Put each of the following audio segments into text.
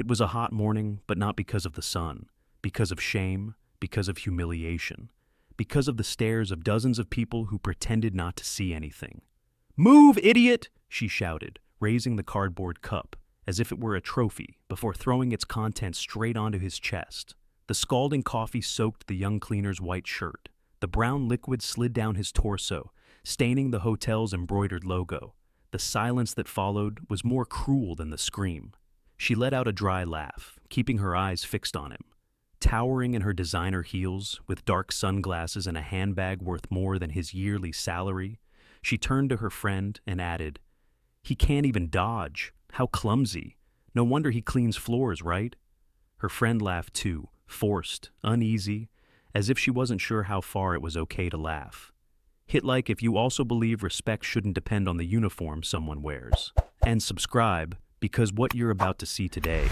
It was a hot morning, but not because of the sun, because of shame, because of humiliation, because of the stares of dozens of people who pretended not to see anything. "Move, idiot!" she shouted, raising the cardboard cup, as if it were a trophy, before throwing its contents straight onto his chest. The scalding coffee soaked the young cleaner's white shirt. The brown liquid slid down his torso, staining the hotel's embroidered logo. The silence that followed was more cruel than the scream. She let out a dry laugh, keeping her eyes fixed on him. Towering in her designer heels, with dark sunglasses and a handbag worth more than his yearly salary, she turned to her friend and added, "He can't even dodge. How clumsy. No wonder he cleans floors, right?" Her friend laughed too, forced, uneasy, as if she wasn't sure how far it was okay to laugh. Hit like if you also believe respect shouldn't depend on the uniform someone wears. And subscribe, because what you're about to see today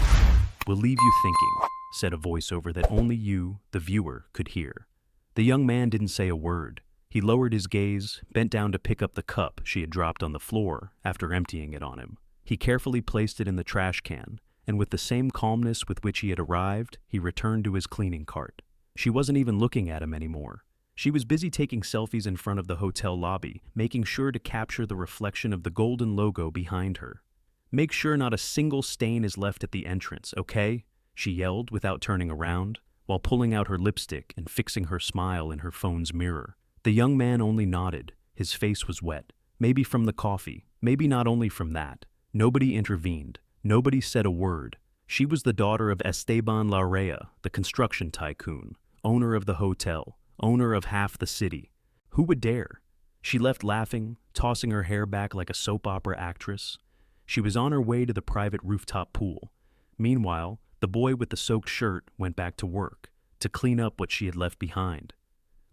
will leave you thinking, said a voiceover that only you, the viewer, could hear. The young man didn't say a word. He lowered his gaze, bent down to pick up the cup she had dropped on the floor after emptying it on him. He carefully placed it in the trash can, and with the same calmness with which he had arrived, he returned to his cleaning cart. She wasn't even looking at him anymore. She was busy taking selfies in front of the hotel lobby, making sure to capture the reflection of the golden logo behind her. "Make sure not a single stain is left at the entrance, okay?" she yelled without turning around, while pulling out her lipstick and fixing her smile in her phone's mirror. The young man only nodded. His face was wet. Maybe from the coffee, maybe not only from that. Nobody intervened. Nobody said a word. She was the daughter of Esteban Larrea, the construction tycoon, owner of the hotel, owner of half the city. Who would dare? She left laughing, tossing her hair back like a soap opera actress. She was on her way to the private rooftop pool. Meanwhile, the boy with the soaked shirt went back to work, to clean up what she had left behind.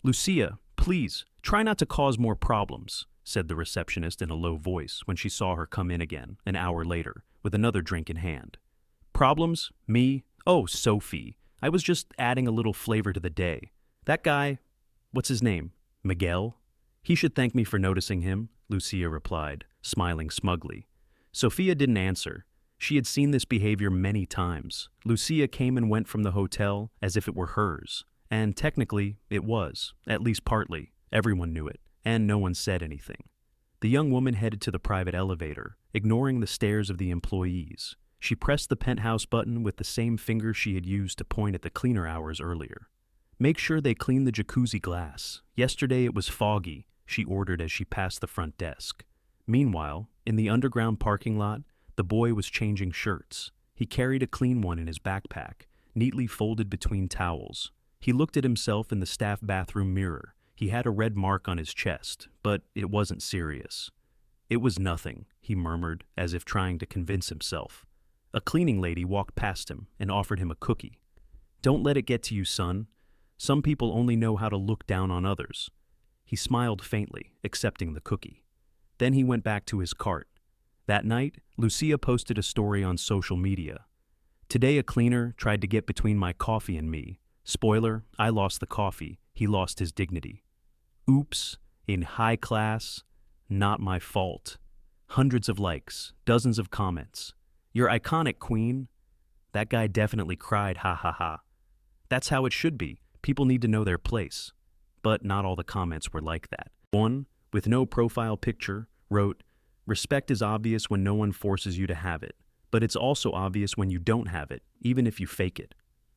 "Lucia, please, try not to cause more problems," said the receptionist in a low voice when she saw her come in again, an hour later, with another drink in hand. "Problems? Me? Oh, Sophie. I was just adding a little flavor to the day. That guy, what's his name? Miguel? He should thank me for noticing him," Lucia replied, smiling smugly. Sophia didn't answer. She had seen this behavior many times. Lucia came and went from the hotel as if it were hers. And technically, it was, at least partly. Everyone knew it, and no one said anything. The young woman headed to the private elevator, ignoring the stares of the employees. She pressed the penthouse button with the same finger she had used to point at the cleaner hours earlier. "Make sure they clean the jacuzzi glass. Yesterday it was foggy," she ordered as she passed the front desk. Meanwhile, in the underground parking lot, the boy was changing shirts. He carried a clean one in his backpack, neatly folded between towels. He looked at himself in the staff bathroom mirror. He had a red mark on his chest, but it wasn't serious. "It was nothing," he murmured, as if trying to convince himself. A cleaning lady walked past him and offered him a cookie. "Don't let it get to you, son. Some people only know how to look down on others." He smiled faintly, accepting the cookie. Then he went back to his cart. That night, Lucia posted a story on social media. "Today a cleaner tried to get between my coffee and me. Spoiler, I lost the coffee. He lost his dignity. Oops, in high class, not my fault." Hundreds of likes, dozens of comments. "You're iconic, queen." "That guy definitely cried, ha ha ha." That's how it should be. People need to know their place. But not all the comments were like that. One, with no profile picture, wrote, "Respect is obvious when no one forces you to have it, but it's also obvious when you don't have it, even if you fake it."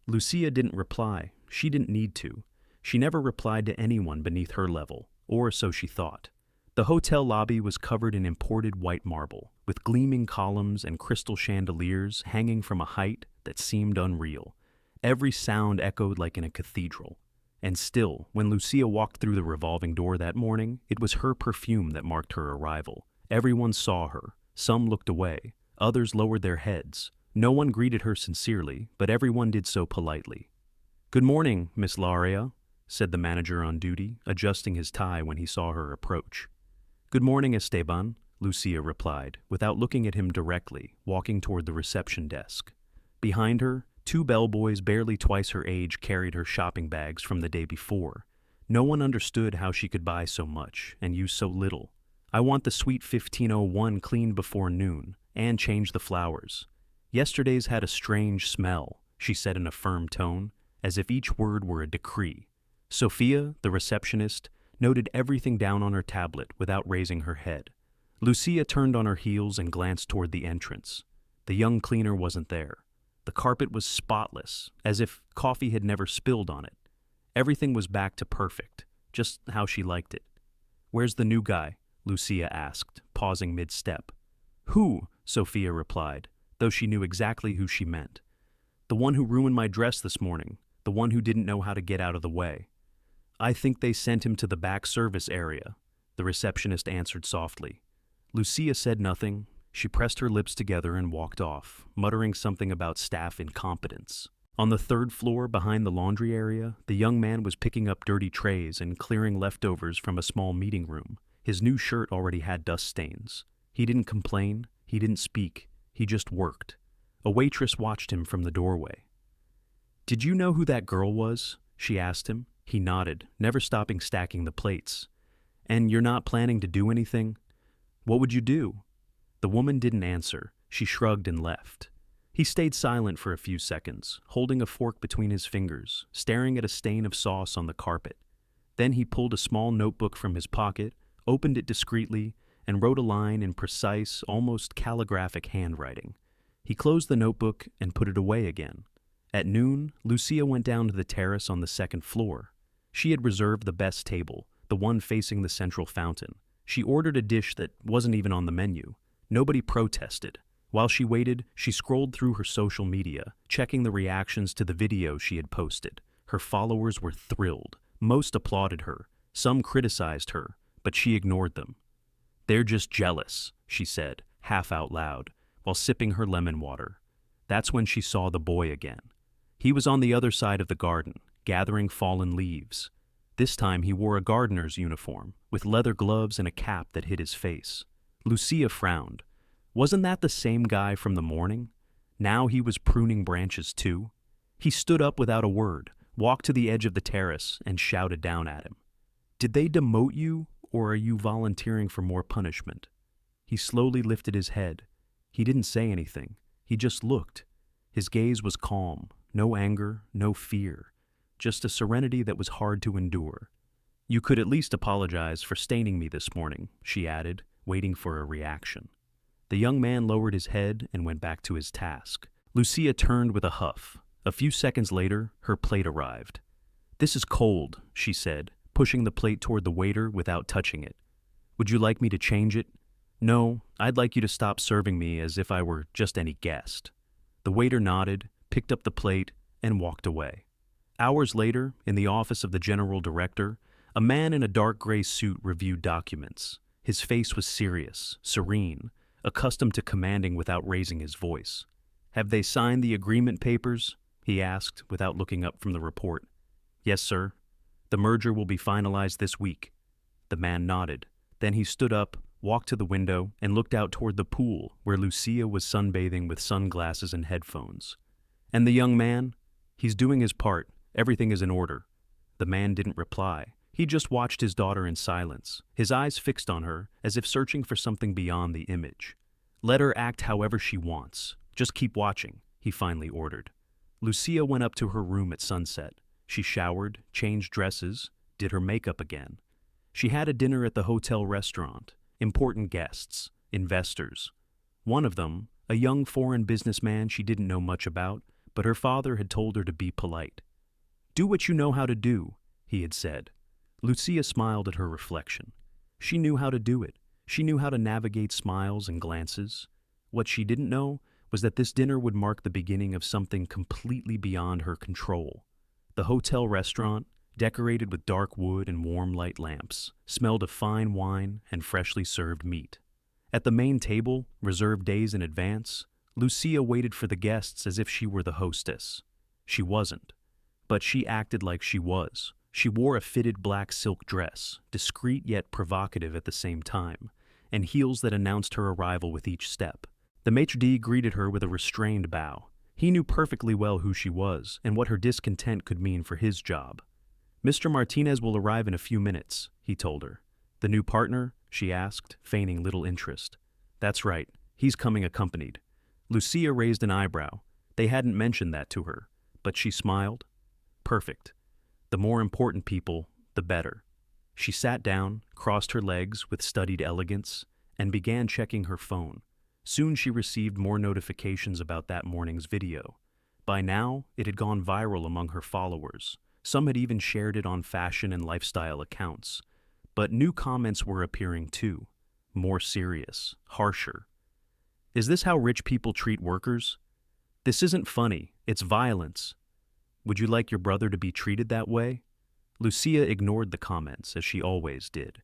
Lucia didn't reply. She didn't need to. She never replied to anyone beneath her level, or so she thought. The hotel lobby was covered in imported white marble, with gleaming columns and crystal chandeliers hanging from a height that seemed unreal. Every sound echoed like in a cathedral. And still, when Lucia walked through the revolving door that morning, it was her perfume that marked her arrival. Everyone saw her. Some looked away. Others lowered their heads. No one greeted her sincerely, but everyone did so politely. "Good morning, Miss Larrea," said the manager on duty, adjusting his tie when he saw her approach. "Good morning, Esteban," Lucia replied, without looking at him directly, walking toward the reception desk. Behind her, two bellboys barely twice her age carried her shopping bags from the day before. No one understood how she could buy so much and use so little. "I want the suite 1501 cleaned before noon, and change the flowers." Yesterday's had a strange smell, she said in a firm tone, as if each word were a decree. Sophia, the receptionist, noted everything down on her tablet without raising her head. Lucia turned on her heels and glanced toward the entrance. The young cleaner wasn't there. The carpet was spotless, as if coffee had never spilled on it. Everything was back to perfect, just how she liked it. "Where's the new guy?" Lucia asked, pausing mid-step. "Who?" Sophia replied, though she knew exactly who she meant. "The one who ruined my dress this morning, the one who didn't know how to get out of the way." "I think they sent him to the back service area," the receptionist answered softly. Lucia said nothing. She pressed her lips together and walked off, muttering something about staff incompetence. On the third floor, behind the laundry area, the young man was picking up dirty trays and clearing leftovers from a small meeting room. His new shirt already had dust stains. He didn't complain. He didn't speak. He just worked. A waitress watched him from the doorway. "Did you know who that girl was?" she asked him. He nodded, never stopping stacking the plates. "And you're not planning to do anything? What would you do?" The woman didn't answer. She shrugged and left. He stayed silent for a few seconds, holding a fork between his fingers, staring at a stain of sauce on the carpet. Then he pulled a small notebook from his pocket, opened it discreetly, and wrote a line in precise, almost calligraphic handwriting. He closed the notebook and put it away again. At noon, Lucia went down to the terrace on the second floor. She had reserved the best table, the one facing the central fountain. She ordered a dish that wasn't even on the menu. Nobody protested. While she waited, she scrolled through her social media, checking the reactions to the video she had posted. Her followers were thrilled. Most applauded her. Some criticized her, but she ignored them. "They're just jealous," she said, half out loud, while sipping her lemon water. That's when she saw the boy again. He was on the other side of the garden, gathering fallen leaves. This time he wore a gardener's uniform, with leather gloves and a cap that hid his face. Lucia frowned. Wasn't that the same guy from the morning? Now he was pruning branches too. He stood up without a word, walked to the edge of the terrace, and shouted down at him. "Did they demote you, or are you volunteering for more punishment?" He slowly lifted his head. He didn't say anything. He just looked. His gaze was calm, no anger, no fear, just a serenity that was hard to endure. "You could at least apologize for staining me this morning," she added, waiting for a reaction. The young man lowered his head and went back to his task. Lucia turned with a huff. A few seconds later, her plate arrived. "This is cold," she said, pushing the plate toward the waiter without touching it. "Would you like me to change it?" "No, I'd like you to stop serving me as if I were just any guest." The waiter nodded, picked up the plate, and walked away. Hours later, in the office of the general director, a man in a dark gray suit reviewed documents. His face was serious, serene, accustomed to commanding without raising his voice. "Have they signed the agreement papers?" he asked, without looking up from the report. "Yes, sir. The merger will be finalized this week." The man nodded. Then he stood up, walked to the window, and looked out toward the pool where Lucia was sunbathing with sunglasses and headphones. "And the young man? He's doing his part. Everything is in order." The man didn't reply. He just watched his daughter in silence, his eyes fixed on her, as if searching for something beyond the image. "Let her act however she wants. Just keep watching," he finally ordered. Lucia went up to her room at sunset. She showered, changed dresses, did her makeup again. She had a dinner at the hotel restaurant. Important guests, investors. One of them, a young foreign businessman she didn't know much about, but her father had told her to be polite. "Do what you know how to do," he had said. Lucia smiled at her reflection. She knew how to do it. She knew how to navigate smiles and glances. What she didn't know was that this dinner would mark the beginning of something completely beyond her control. The hotel restaurant, decorated with dark wood and warm light lamps, smelled of fine wine and freshly served meat. At the main table, reserved days in advance, Lucia waited for the guests as if she were the hostess. She wasn't, but she acted like she was. She wore a fitted black silk dress, discreet yet provocative at the same time, and heels that announced her arrival with each step. The maitre d' greeted her with a restrained bow. He knew perfectly well who she was and what her discontent could mean for his job. "Mr. Martinez will arrive in a few minutes," he told her. "The new partner?" she asked, feigning little interest. "That's right. He's coming accompanied." Lucia raised an eyebrow. They hadn't mentioned that to her, but she smiled. Perfect. The more important people, the better. She sat down, crossed her legs with studied elegance, and began checking her phone. Soon she received more notifications about that morning's video. By now, it had gone viral among her followers. Some had even shared it on fashion and lifestyle accounts. But new comments were appearing too. More serious, harsher. Is this how rich people treat workers? This isn't funny, it's violence. Would you like your brother to be treated that way? Lucia ignored the comments, as she always did.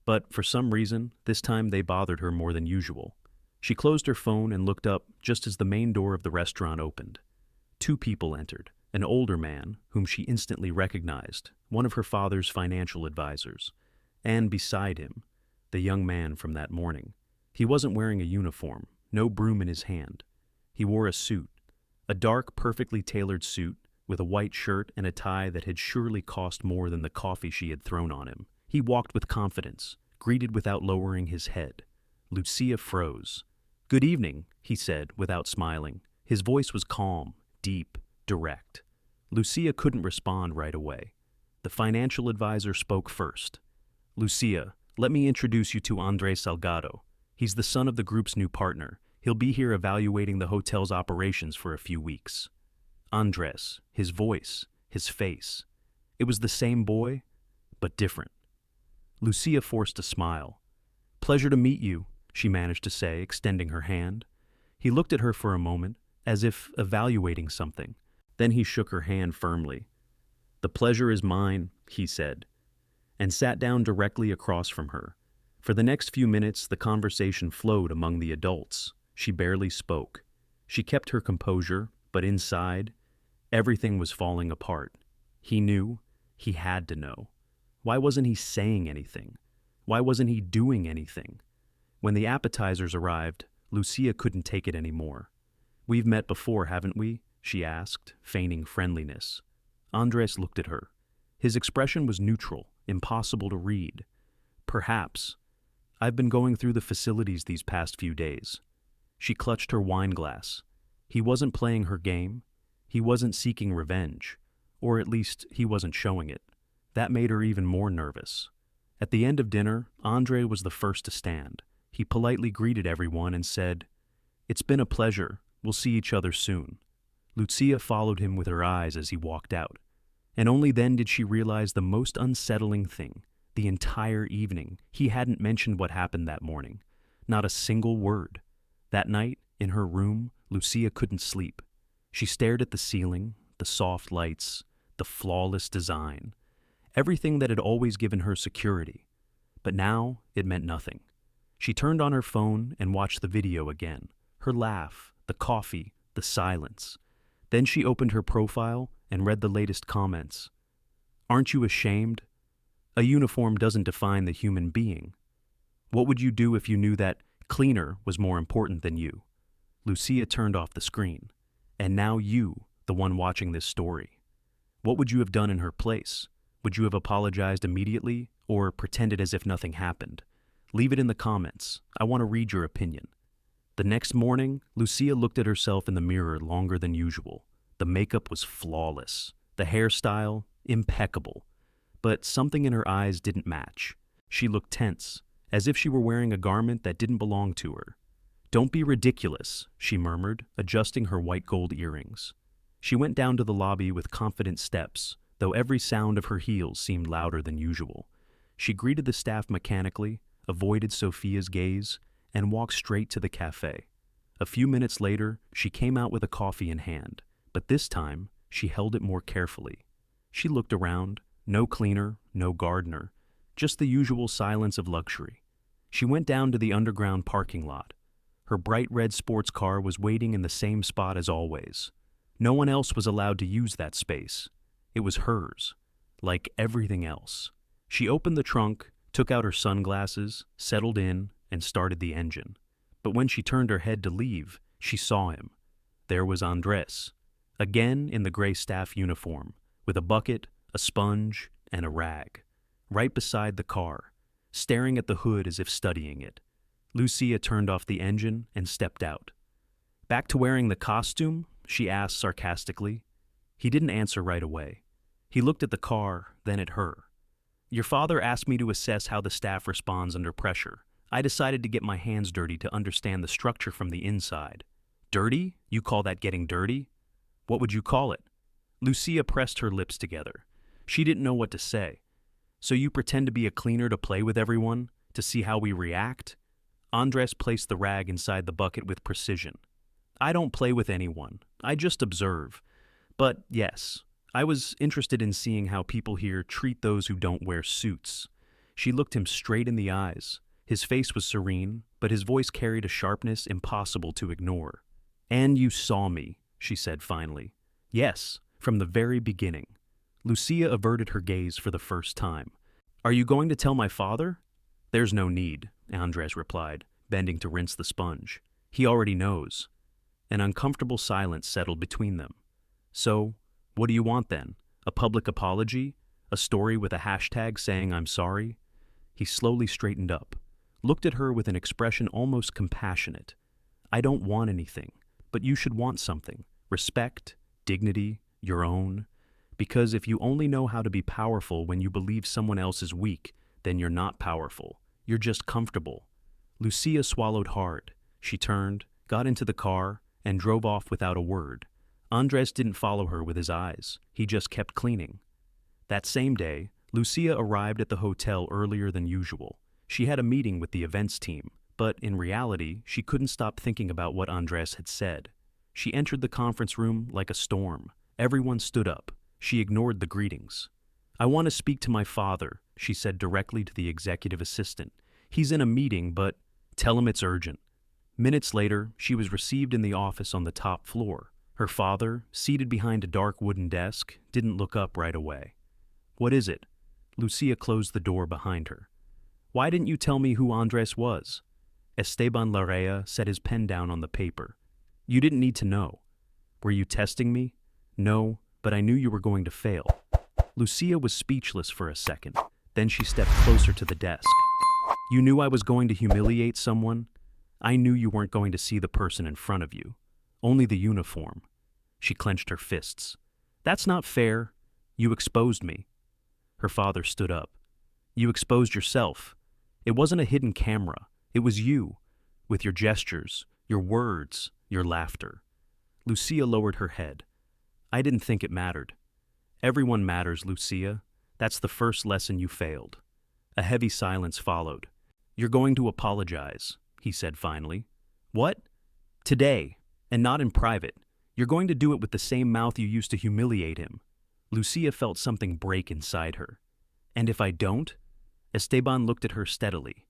But for some reason, this time they bothered her more than usual. She closed her phone and looked up just as the main door of the restaurant opened. Two people entered, an older man, whom she instantly recognized, one of her father's financial advisors, and beside him, the young man from that morning. He wasn't wearing a uniform, no broom in his hand. He wore a suit, a dark, perfectly tailored suit, with a white shirt and a tie that had surely cost more than the coffee she had thrown on him. He walked with confidence, greeted without lowering his head. Lucia froze. "Good evening," he said, without smiling. His voice was calm, deep, direct. Lucia couldn't respond right away. The financial advisor spoke first. "Lucia, let me introduce you to Andres Salgado. He's the son of the group's new partner. He'll be here evaluating the hotel's operations for a few weeks." Andres, his voice, his face. It was the same boy, but different. Lucia forced a smile. "Pleasure to meet you," she managed to say, extending her hand. He looked at her for a moment, as if evaluating something. Then he shook her hand firmly. "The pleasure is mine," he said, and sat down directly across from her. For the next few minutes, the conversation flowed among the adults. She barely spoke. She kept her composure, but inside, everything was falling apart. He knew. He had to know. Why wasn't he saying anything? Why wasn't he doing anything? When the appetizers arrived, Lucia couldn't take it anymore. "We've met before, haven't we?" she asked, feigning friendliness. Andres looked at her. His expression was neutral, impossible to read. "Perhaps. I've been going through the facilities these past few days." She clutched her wine glass. He wasn't playing her game. He wasn't seeking revenge. Or at least, he wasn't showing it. That made her even more nervous. At the end of dinner, Andre was the first to stand. He politely greeted everyone and said, "It's been a pleasure. We'll see each other soon." Lucia followed him with her eyes as he walked out. And only then did she realize the most unsettling thing. The entire evening, he hadn't mentioned what happened that morning. Not a single word. That night, in her room, Lucia couldn't sleep. She stared at the ceiling, the soft lights, the flawless design, everything that had always given her security. But now, it meant nothing. She turned on her phone and watched the video again. Her laugh, the coffee, the silence. Then she opened her profile and read the latest comments. "Aren't you ashamed? A uniform doesn't define the human being. What would you do if you knew that cleaner was more important than you?" Lucia turned off the screen. "And now you, the one watching this story. What would you have done in her place? Would you have apologized immediately or pretended as if nothing happened? Leave it in the comments. I want to read your opinion." The next morning, Lucia looked at herself in the mirror longer than usual. The makeup was flawless. The hairstyle, impeccable. But something in her eyes didn't match. She looked tense, as if she were wearing a garment that didn't belong to her. "Don't be ridiculous," she murmured, adjusting her white gold earrings. She went down to the lobby with confident steps, though every sound of her heels seemed louder than usual. She greeted the staff mechanically, avoided Sophia's gaze, and walked straight to the cafe. A few minutes later, she came out with a coffee in hand, but this time, she held it more carefully. She looked around. No cleaner, no gardener, just the usual silence of luxury. She went down to the underground parking lot. Her bright red sports car was waiting in the same spot as always. No one else was allowed to use that space. It was hers, like everything else. She opened the trunk, took out her sunglasses, settled in, and started the engine. But when she turned her head to leave, she saw him. There was Andres, again in the gray staff uniform, with a bucket, a sponge, and a rag, right beside the car, staring at the hood as if studying it. Lucia turned off the engine and stepped out. Back to wearing the costume? She asked sarcastically. He didn't answer right away. He looked at the car, then at her. Your father asked me to assess how the staff responds under pressure. I decided to get my hands dirty to understand the structure from the inside. Dirty? You call that getting dirty? What would you call it? Lucia pressed her lips together. She didn't know what to say. So you pretend to be a cleaner to play with everyone? To see how we react? Andres placed the rag inside the bucket with precision. I don't play with anyone. I just observe. But yes, I was interested in seeing how people here treat those who don't wear suits. She looked him straight in the eyes. His face was serene, but his voice carried a sharpness impossible to ignore. And you saw me, she said finally. Yes, from the very beginning. Lucia averted her gaze for the first time. Are you going to tell my father? There's no need, Andres replied, bending to rinse the sponge. He already knows. An uncomfortable silence settled between them. So, what do you want then? A public apology? A story with a hashtag saying I'm sorry? He slowly straightened up, looked at her with an expression almost compassionate. I don't want anything, but you should want something. Respect, dignity, your own. Because if you only know how to be powerful when you believe someone else is weak, then you're not powerful. You're just comfortable. Lucia swallowed hard. She turned, got into the car, and drove off without a word. Andres didn't follow her with his eyes. He just kept cleaning. That same day, Lucia arrived at the hotel earlier than usual. She had a meeting with the events team, but in reality, she couldn't stop thinking about what Andres had said. She entered the conference room like a storm. Everyone stood up. She ignored the greetings. I want to speak to my father, she said directly to the executive assistant. He's in a meeting, but tell him it's urgent. Minutes later, she was received in the office on the top floor. Her father, seated behind a dark wooden desk, didn't look up right away. What is it? Lucia closed the door behind her. Why didn't you tell me who Andres was? Esteban Larrea set his pen down on the paper. You didn't need to know. Were you testing me? No, but I knew you were going to fail. Lucia was speechless for a second. Then she stepped closer to the desk. You knew I was going to humiliate someone? I knew you weren't going to see the person in front of you. Only the uniform. She clenched her fists. That's not fair. You exposed me. Her father stood up. You exposed yourself. It wasn't a hidden camera. It was you, with your gestures, your words, your laughter. Lucia lowered her head. I didn't think it mattered. Everyone matters, Lucia. That's the first lesson you failed. A heavy silence followed. You're going to apologize, he said finally. What? Today, and not in private. You're going to do it with the same mouth you used to humiliate him. Lucia felt something break inside her. And if I don't? Esteban looked at her steadily.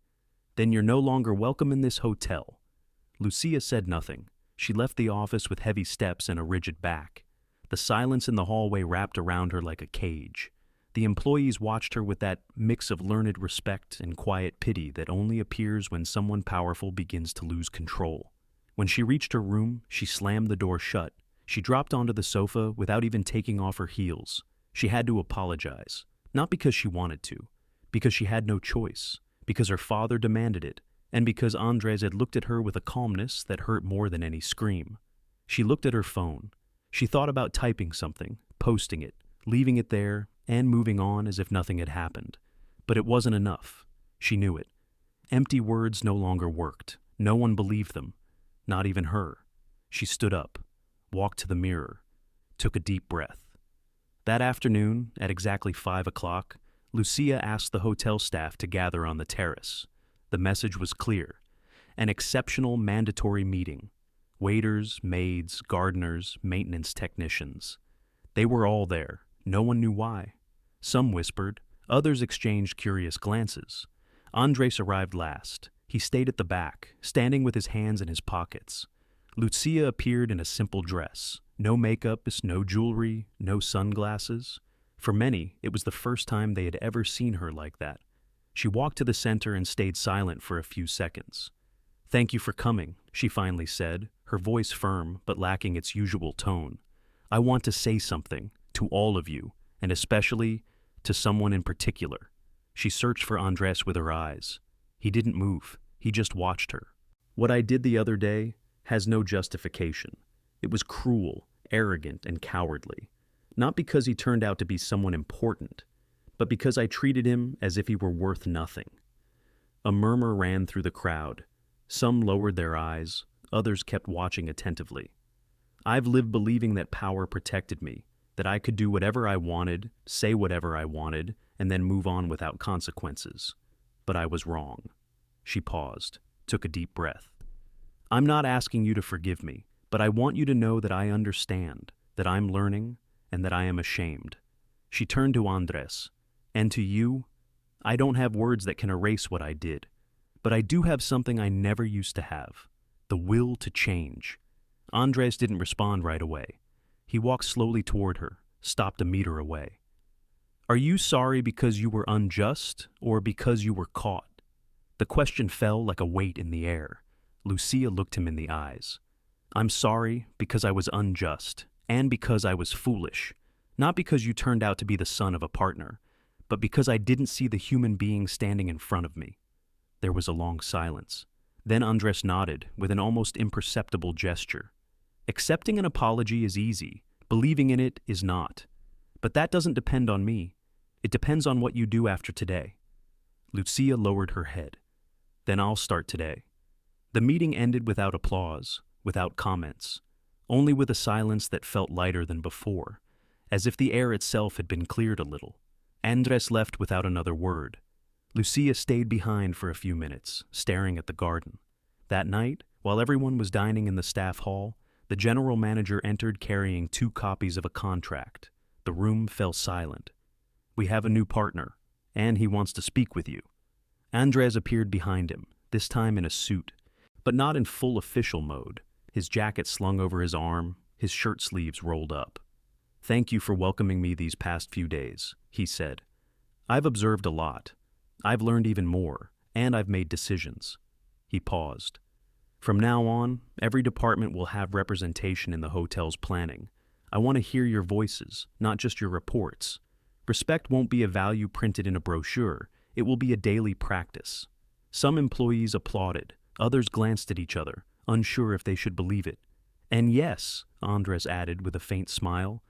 Then you're no longer welcome in this hotel. Lucia said nothing. She left the office with heavy steps and a rigid back. The silence in the hallway wrapped around her like a cage. The employees watched her with that mix of learned respect and quiet pity that only appears when someone powerful begins to lose control. When she reached her room, she slammed the door shut. She dropped onto the sofa without even taking off her heels. She had to apologize, not because she wanted to, because she had no choice, because her father demanded it, and because Andres had looked at her with a calmness that hurt more than any scream. She looked at her phone. She thought about typing something, posting it, leaving it there, and moving on as if nothing had happened. But it wasn't enough. She knew it. Empty words no longer worked. No one believed them. Not even her. She stood up, walked to the mirror, took a deep breath. That afternoon, at exactly 5 o'clock, Lucia asked the hotel staff to gather on the terrace. The message was clear. An exceptional mandatory meeting. Waiters, maids, gardeners, maintenance technicians. They were all there. No one knew why. Some whispered. Others exchanged curious glances. Andres arrived last. He stayed at the back, standing with his hands in his pockets. Lucia appeared in a simple dress. No makeup, no jewelry, no sunglasses. For many, it was the first time they had ever seen her like that. She walked to the center and stayed silent for a few seconds. Thank you for coming, she finally said, her voice firm but lacking its usual tone. I want to say something to all of you, and especially to someone in particular. She searched for Andres with her eyes. He didn't move. He just watched her. What I did the other day, has no justification. It was cruel, arrogant, and cowardly. Not because he turned out to be someone important, but because I treated him as if he were worth nothing. A murmur ran through the crowd. Some lowered their eyes, others kept watching attentively. I've lived believing that power protected me, that I could do whatever I wanted, say whatever I wanted, and then move on without consequences. But I was wrong. She paused, took a deep breath. I'm not asking you to forgive me, but I want you to know that I understand, that I'm learning, and that I am ashamed. She turned to Andres. And to you, I don't have words that can erase what I did, but I do have something I never used to have, the will to change. Andres didn't respond right away. He walked slowly toward her, stopped a meter away. Are you sorry because you were unjust, or because you were caught? The question fell like a weight in the air. Lucia looked him in the eyes. I'm sorry because I was unjust, and because I was foolish, not because you turned out to be the son of a partner, but because I didn't see the human being standing in front of me. There was a long silence. Then Andres nodded with an almost imperceptible gesture. Accepting an apology is easy, believing in it is not. But that doesn't depend on me. It depends on what you do after today. Lucia lowered her head. Then I'll start today. The meeting ended without applause, without comments, only with a silence that felt lighter than before, as if the air itself had been cleared a little. Andres left without another word. Lucia stayed behind for a few minutes, staring at the garden. That night, while everyone was dining in the staff hall, the general manager entered carrying 2 copies of a contract. The room fell silent. We have a new partner, and he wants to speak with you. Andres appeared behind him, this time in a suit, but not in full official mode, his jacket slung over his arm, his shirt sleeves rolled up. Thank you for welcoming me these past few days, he said. I've observed a lot. I've learned even more, and I've made decisions. He paused. From now on, every department will have representation in the hotel's planning. I want to hear your voices, not just your reports. Respect won't be a value printed in a brochure. It will be a daily practice. Some employees applauded. Others glanced at each other, unsure if they should believe it. And yes, Andres added with a faint smile,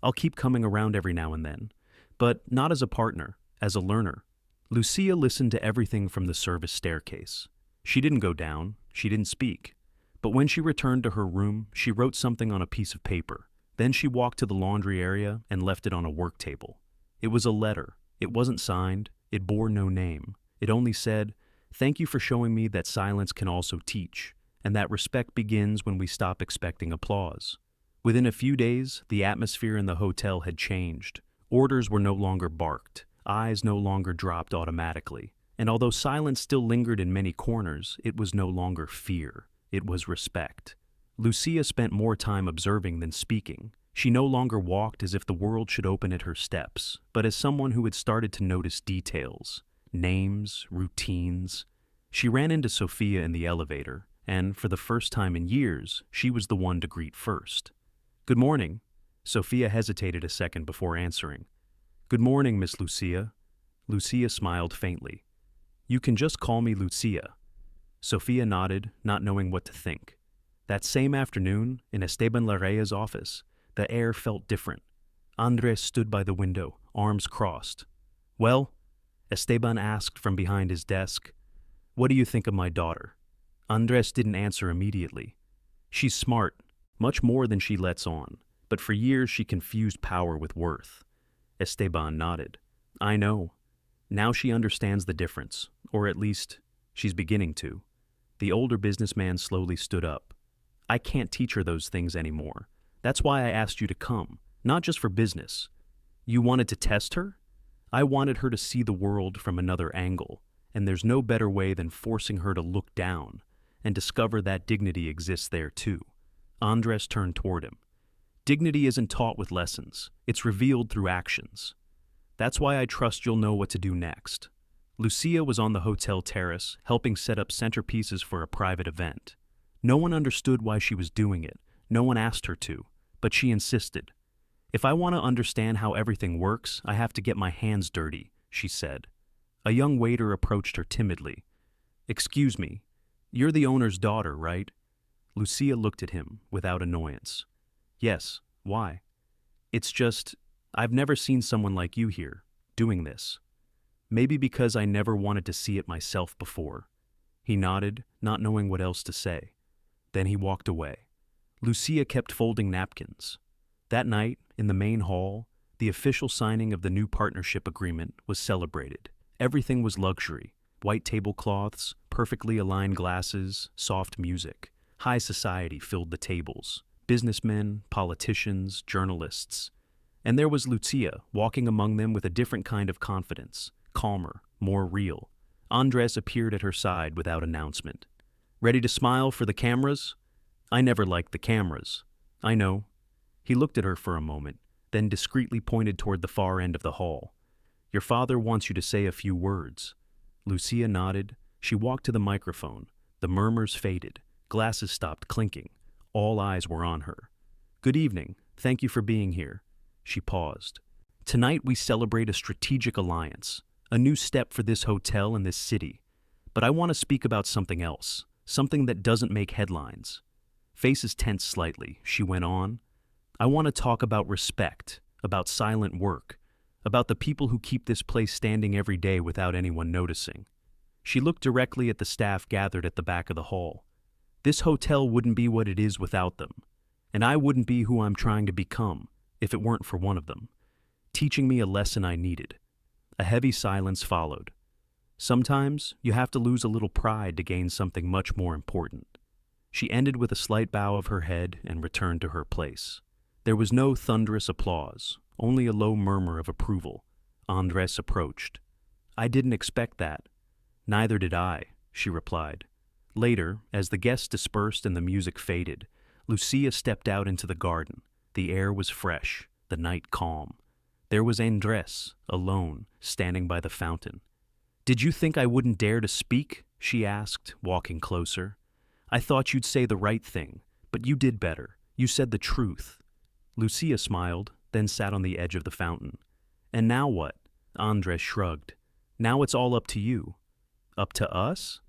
I'll keep coming around every now and then, but not as a partner, as a learner. Lucia listened to everything from the service staircase. She didn't go down, she didn't speak. But when she returned to her room, she wrote something on a piece of paper. Then she walked to the laundry area and left it on a work table. It was a letter. It wasn't signed. It bore no name. It only said, "Thank you for showing me that silence can also teach, and that respect begins when we stop expecting applause." Within a few days, the atmosphere in the hotel had changed. Orders were no longer barked. Eyes no longer dropped automatically. And although silence still lingered in many corners, it was no longer fear. It was respect. Lucia spent more time observing than speaking. She no longer walked as if the world should open at her steps, but as someone who had started to notice details, names, routines. She ran into Sophia in the elevator, and for the first time in years, she was the one to greet first. Good morning. Sophia hesitated a second before answering. Good morning, Miss Lucia. Lucia smiled faintly. You can just call me Lucia. Sophia nodded, not knowing what to think. That same afternoon, in Esteban Larrea's office, the air felt different. Andres stood by the window, arms crossed. Well? Esteban asked from behind his desk. What do you think of my daughter? Andres didn't answer immediately. She's smart, much more than she lets on, but for years she confused power with worth. Esteban nodded. I know. Now she understands the difference, or at least, she's beginning to. The older businessman slowly stood up. I can't teach her those things anymore. That's why I asked you to come, not just for business. You wanted to test her? I wanted her to see the world from another angle, and there's no better way than forcing her to look down and discover that dignity exists there too. Andres turned toward him. Dignity isn't taught with lessons. It's revealed through actions. That's why I trust you'll know what to do next. Lucia was on the hotel terrace, helping set up centerpieces for a private event. No one understood why she was doing it. No one asked her to, but she insisted. If I want to understand how everything works, I have to get my hands dirty, she said. A young waiter approached her timidly. Excuse me, you're the owner's daughter, right? Lucia looked at him without annoyance. Yes, why? It's just, I've never seen someone like you here, doing this. Maybe because I never wanted to see it myself before. He nodded, not knowing what else to say. Then he walked away. Lucia kept folding napkins. That night, in the main hall, the official signing of the new partnership agreement was celebrated. Everything was luxury. White tablecloths, perfectly aligned glasses, soft music. High society filled the tables. Businessmen, politicians, journalists. And there was Lucia, walking among them with a different kind of confidence, calmer, more real. Andres appeared at her side without announcement. Ready to smile for the cameras? I never liked the cameras. I know. He looked at her for a moment, then discreetly pointed toward the far end of the hall. Your father wants you to say a few words. Lucia nodded. She walked to the microphone. The murmurs faded. Glasses stopped clinking. All eyes were on her. Good evening. Thank you for being here. She paused. Tonight we celebrate a strategic alliance, a new step for this hotel and this city. But I want to speak about something else, something that doesn't make headlines. Faces tensed slightly. She went on. I want to talk about respect, about silent work, about the people who keep this place standing every day without anyone noticing. She looked directly at the staff gathered at the back of the hall. This hotel wouldn't be what it is without them, and I wouldn't be who I'm trying to become if it weren't for one of them, teaching me a lesson I needed. A heavy silence followed. Sometimes you have to lose a little pride to gain something much more important. She ended with a slight bow of her head and returned to her place. There was no thunderous applause, only a low murmur of approval. Andres approached. I didn't expect that. Neither did I, she replied. Later, as the guests dispersed and the music faded, Lucia stepped out into the garden. The air was fresh, the night calm. There was Andres, alone, standing by the fountain. Did you think I wouldn't dare to speak? She asked, walking closer. I thought you'd say the right thing, but you did better. You said the truth. Lucia smiled, then sat on the edge of the fountain. And now what? Andres shrugged. Now it's all up to you. Up to us?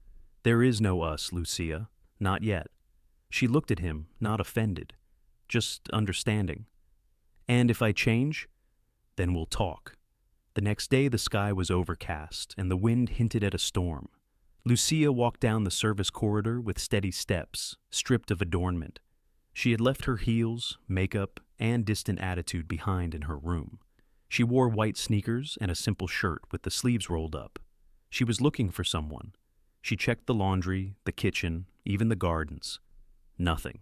There is no us, Lucia. Not yet. She looked at him, not offended, just understanding. And if I change? Then we'll talk. The next day the sky was overcast, and the wind hinted at a storm. Lucia walked down the service corridor with steady steps, stripped of adornment. She had left her heels, makeup, and distant attitude behind in her room. She wore white sneakers and a simple shirt with the sleeves rolled up. She was looking for someone. She checked the laundry, the kitchen, even the gardens. Nothing.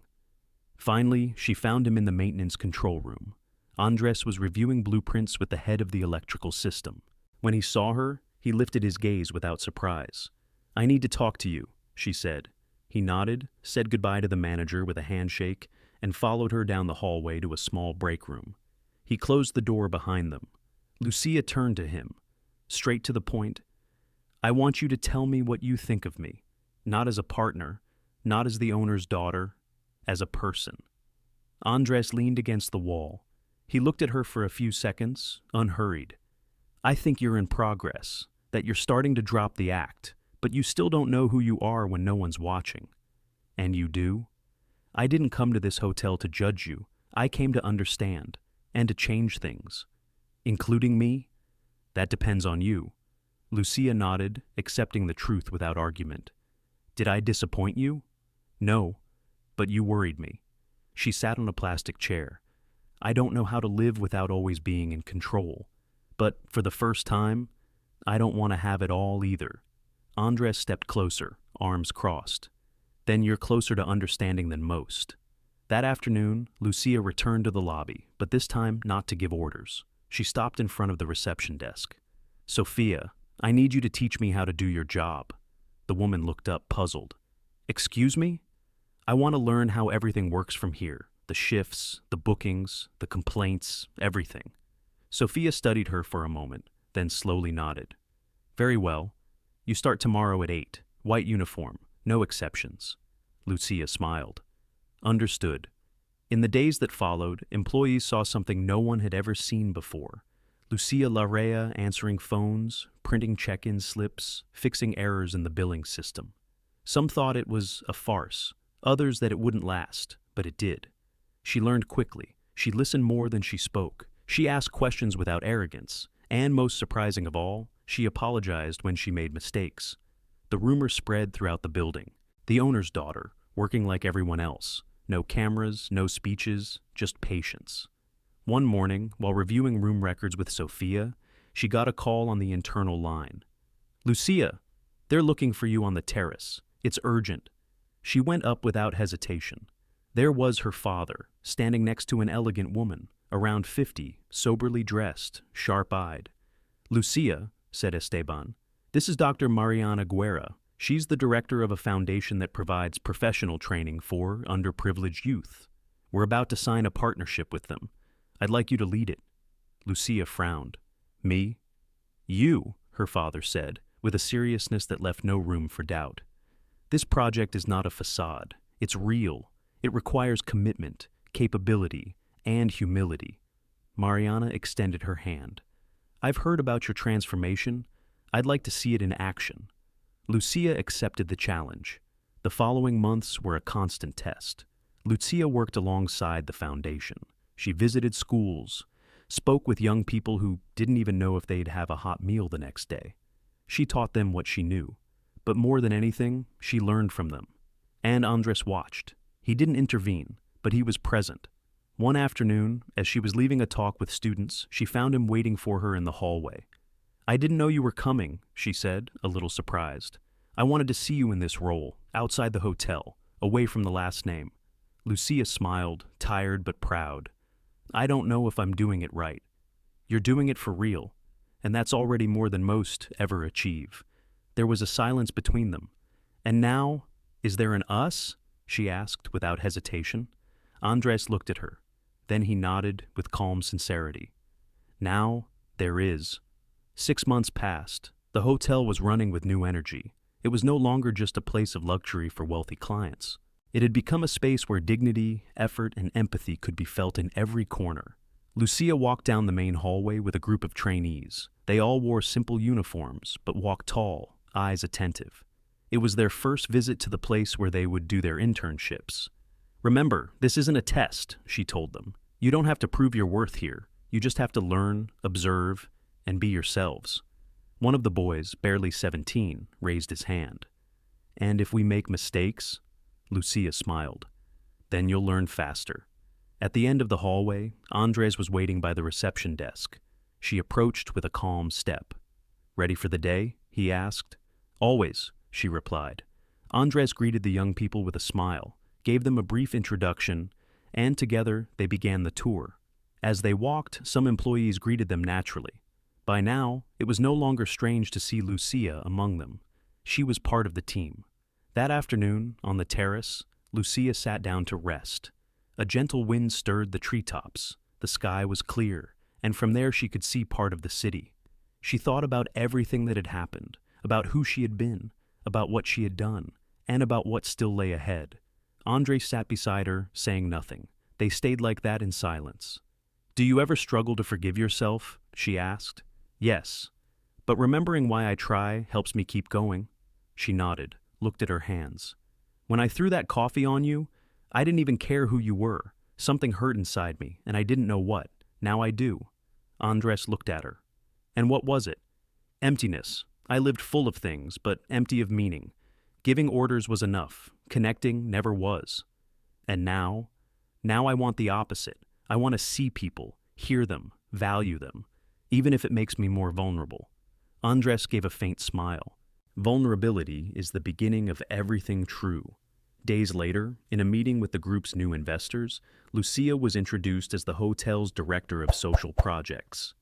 Finally, she found him in the maintenance control room. Andres was reviewing blueprints with the head of the electrical system. When he saw her, he lifted his gaze without surprise. I need to talk to you, she said. He nodded, said goodbye to the manager with a handshake, and followed her down the hallway to a small break room. He closed the door behind them. Lucia turned to him, straight to the point. I want you to tell me what you think of me, not as a partner, not as the owner's daughter, as a person. Andres leaned against the wall. He looked at her for a few seconds, unhurried. I think you're in progress, that you're starting to drop the act, but you still don't know who you are when no one's watching. And you do? I didn't come to this hotel to judge you. I came to understand, and to change things. Including me? That depends on you. Lucia nodded, accepting the truth without argument. Did I disappoint you? No, but you worried me. She sat on a plastic chair. I don't know how to live without always being in control. But for the first time, I don't want to have it all either. Andres stepped closer, arms crossed. Then you're closer to understanding than most. That afternoon, Lucia returned to the lobby, but this time not to give orders. She stopped in front of the reception desk. Sophia, I need you to teach me how to do your job. The woman looked up, puzzled. Excuse me? I want to learn how everything works from here. The shifts, the bookings, the complaints, everything. Sophia studied her for a moment, then slowly nodded. Very well. You start tomorrow at 8. White uniform. No exceptions. Lucia smiled. Understood. In the days that followed, employees saw something no one had ever seen before. Lucia Larrea answering phones, printing check-in slips, fixing errors in the billing system. Some thought it was a farce. others that it wouldn't last, but it did. She learned quickly. She listened more than she spoke. She asked questions without arrogance, and most surprising of all, she apologized when she made mistakes. The rumor spread throughout the building. The owner's daughter, working like everyone else. No cameras, no speeches, just patience. One morning, while reviewing room records with Sophia, she got a call on the internal line. "Lucia, they're looking for you on the terrace. It's urgent." She went up without hesitation. There was her father, standing next to an elegant woman, around 50, soberly dressed, sharp-eyed. "Lucia," said Esteban, "this is Dr. Mariana Guerra. She's the director of a foundation that provides professional training for underprivileged youth. We're about to sign a partnership with them. I'd like you to lead it." Lucia frowned. "Me?" "You," her father said, with a seriousness that left no room for doubt. "This project is not a facade. It's real. It requires commitment, capability, and humility." Mariana extended her hand. "I've heard about your transformation. I'd like to see it in action." Lucia accepted the challenge. The following months were a constant test. Lucia worked alongside the foundation. She visited schools, spoke with young people who didn't even know if they'd have a hot meal the next day. She taught them what she knew. But more than anything, she learned from them. And Andres watched. He didn't intervene, but he was present. One afternoon, as she was leaving a talk with students, she found him waiting for her in the hallway. "I didn't know you were coming," she said, a little surprised. "I wanted to see you in this role, outside the hotel, away from the last name." Lucia smiled, tired but proud. "I don't know if I'm doing it right." "You're doing it for real, and that's already more than most ever achieve." There was a silence between them. "And now, is there an us?" she asked without hesitation. Andres looked at her. Then he nodded with calm sincerity. "Now, there is." 6 months passed. The hotel was running with new energy. It was no longer just a place of luxury for wealthy clients. It had become a space where dignity, effort, and empathy could be felt in every corner. Lucia walked down the main hallway with a group of trainees. They all wore simple uniforms, but walked tall, eyes attentive. It was their first visit to the place where they would do their internships. "Remember, this isn't a test," she told them. "You don't have to prove your worth here. You just have to learn, observe, and be yourselves." One of the boys, barely 17, raised his hand. "And if we make mistakes?" Lucia smiled. "Then you'll learn faster." At the end of the hallway, Andres was waiting by the reception desk. She approached with a calm step. "Ready for the day?" he asked. "Always," she replied. Andres greeted the young people with a smile, gave them a brief introduction, and together they began the tour. As they walked, some employees greeted them naturally. By now, it was no longer strange to see Lucia among them. She was part of the team. That afternoon, on the terrace, Lucia sat down to rest. A gentle wind stirred the treetops. The sky was clear, and from there she could see part of the city. She thought about everything that had happened, about who she had been, about what she had done, and about what still lay ahead. Andre sat beside her, saying nothing. They stayed like that in silence. "Do you ever struggle to forgive yourself?" she asked. "Yes. But remembering why I try helps me keep going." She nodded, looked at her hands. "When I threw that coffee on you, I didn't even care who you were. Something hurt inside me, and I didn't know what. Now I do." Andres looked at her. "And what was it?" "Emptiness. I lived full of things, but empty of meaning. Giving orders was enough. Connecting never was. And now? Now I want the opposite. I want to see people, hear them, value them, even if it makes me more vulnerable." Andres gave a faint smile. Vulnerability is the beginning of everything true. Days later, in a meeting with the group's new investors, Lucia was introduced as the hotel's director of social projects.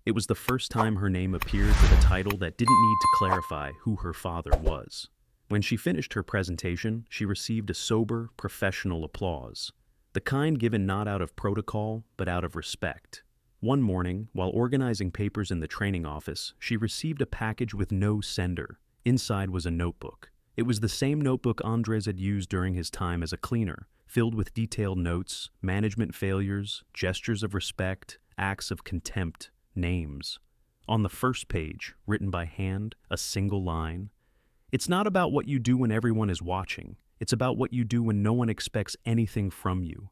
It was the first time her name appeared with a title that didn't need to clarify who her father was. When she finished her presentation, she received a sober, professional applause, the kind given not out of protocol, but out of respect. One morning, while organizing papers in the training office, she received a package with no sender. Inside was a notebook. It was the same notebook Andres had used during his time as a cleaner, filled with detailed notes, management failures, gestures of respect, acts of contempt, names. On the first page, written by hand, a single line, "It's not about what you do when everyone is watching. It's about what you do when no one expects anything from you.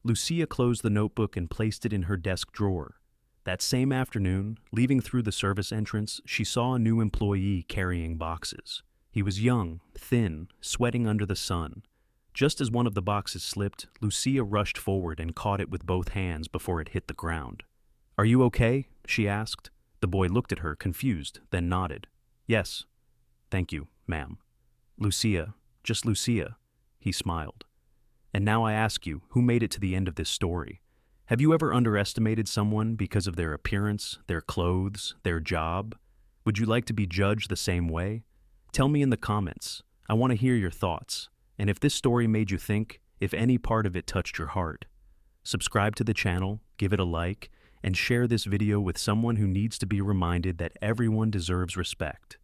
Lucia closed the notebook and placed it in her desk drawer. That same afternoon, leaving through the service entrance, she saw a new employee carrying boxes. He was young, thin, sweating under the sun. Just as one of the boxes slipped, Lucia rushed forward and caught it with both hands before it hit the ground. "Are you okay?" she asked. The boy looked at her, confused, then nodded. "Yes. Thank you, ma'am." "Lucia, just Lucia," he smiled. "And now I ask you, who made it to the end of this story? Have you ever underestimated someone because of their appearance, their clothes, their job? Would you like to be judged the same way? Tell me in the comments. I want to hear your thoughts. And if this story made you think, if any part of it touched your heart, subscribe to the channel, give it a like, and share this video with someone who needs to be reminded that everyone deserves respect.